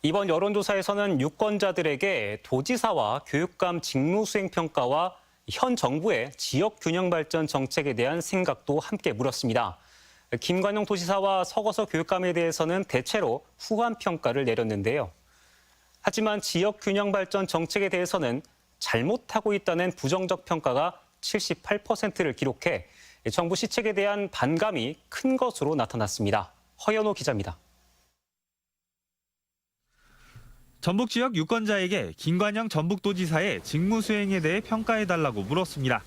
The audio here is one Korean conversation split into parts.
이번 여론조사에서는 유권자들에게 도지사와 교육감 직무수행평가와 현 정부의 지역균형발전 정책에 대한 생각도 함께 물었습니다. 김관영 도지사와 서거석 교육감에 대해서는 대체로 후한 평가를 내렸는데요. 하지만 지역균형발전 정책에 대해서는 잘못하고 있다는 부정적 평가가 78%를 기록해 정부 시책에 대한 반감이 큰 것으로 나타났습니다. 허연호 기자입니다. 전북 지역 유권자에게 김관영 전북도지사의 직무 수행에 대해 평가해달라고 물었습니다.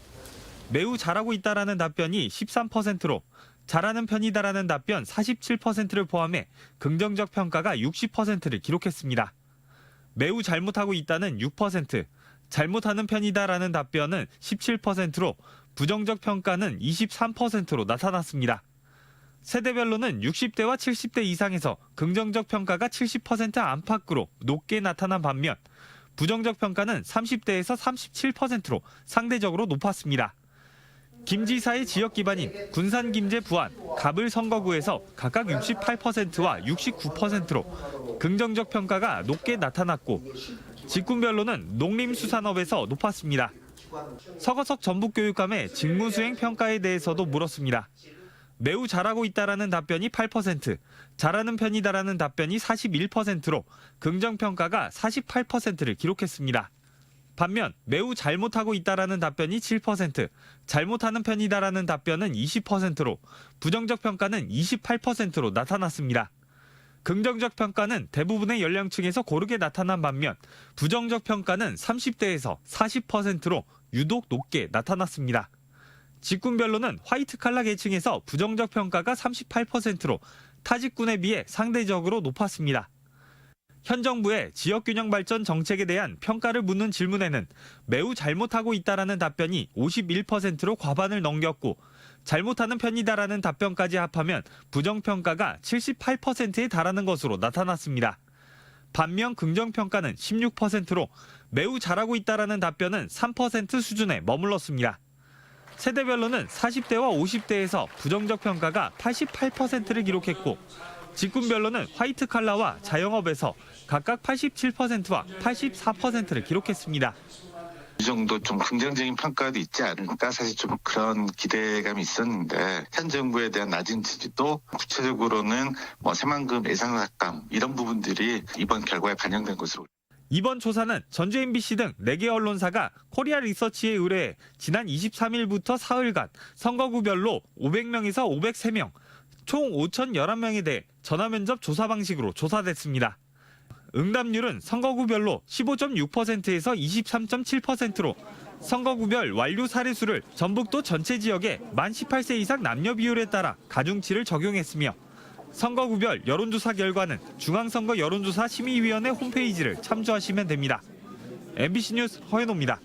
매우 잘하고 있다라는 답변이 13%로 잘하는 편이다라는 답변 47%를 포함해 긍정적 평가가 60%를 기록했습니다. 매우 잘못하고 있다는 6%, 잘못하는 편이다라는 답변은 17%로 부정적 평가는 23%로 나타났습니다. 세대별로는 60대와 70대 이상에서 긍정적 평가가 70% 안팎으로 높게 나타난 반면 부정적 평가는 30대에서 37%로 상대적으로 높았습니다. 김 지사의 지역 기반인 군산, 김제, 부안, 갑을 선거구에서 각각 68%와 69%로 긍정적 평가가 높게 나타났고 직군별로는 농림수산업에서 높았습니다. 서거석 전북교육감의 직무수행 평가에 대해서도 물었습니다. 매우 잘하고 있다라는 답변이 8%, 잘하는 편이다라는 답변이 41%로 긍정평가가 48%를 기록했습니다. 반면 매우 잘못하고 있다라는 답변이 7%, 잘못하는 편이다라는 답변은 20%로 부정적 평가는 28%로 나타났습니다. 긍정적 평가는 대부분의 연령층에서 고르게 나타난 반면 부정적 평가는 30대에서 40%로 유독 높게 나타났습니다. 직군별로는 화이트 칼라 계층에서 부정적 평가가 38%로 타 직군에 비해 상대적으로 높았습니다. 현 정부의 지역균형 발전 정책에 대한 평가를 묻는 질문에는 매우 잘못하고 있다라는 답변이 51%로 과반을 넘겼고 잘못하는 편이다라는 답변까지 합하면 부정평가가 78%에 달하는 것으로 나타났습니다. 반면 긍정평가는 16%로 매우 잘하고 있다라는 답변은 3% 수준에 머물렀습니다. 세대별로는 40대와 50대에서 부정적 평가가 88%를 기록했고 직군별로는 화이트 칼라와 자영업에서 각각 87%와 84%를 기록했습니다. 이 정도 좀 긍정적인 평가도 있지 않을까 사실 좀 그런 기대감이 있었는데 현 정부에 대한 낮은 지지도 구체적으로는 새만금 예상삭감 이런 부분들이 이번 결과에 반영된 것으로. 이번 조사는 전주 MBC 등 4개 언론사가 코리아 리서치에 의뢰해 지난 23일부터 사흘간 선거구별로 500명에서 503명, 총 5,011명에 대해 전화면접 조사 방식으로 조사됐습니다. 응답률은 선거구별로 15.6%에서 23.7%로 선거구별 완료 사례수를 전북도 전체 지역에 만 18세 이상 남녀 비율에 따라 가중치를 적용했으며 선거구별 여론조사 결과는 중앙선거 여론조사 심의위원회 홈페이지를 참조하시면 됩니다. MBC 뉴스 허연호입니다.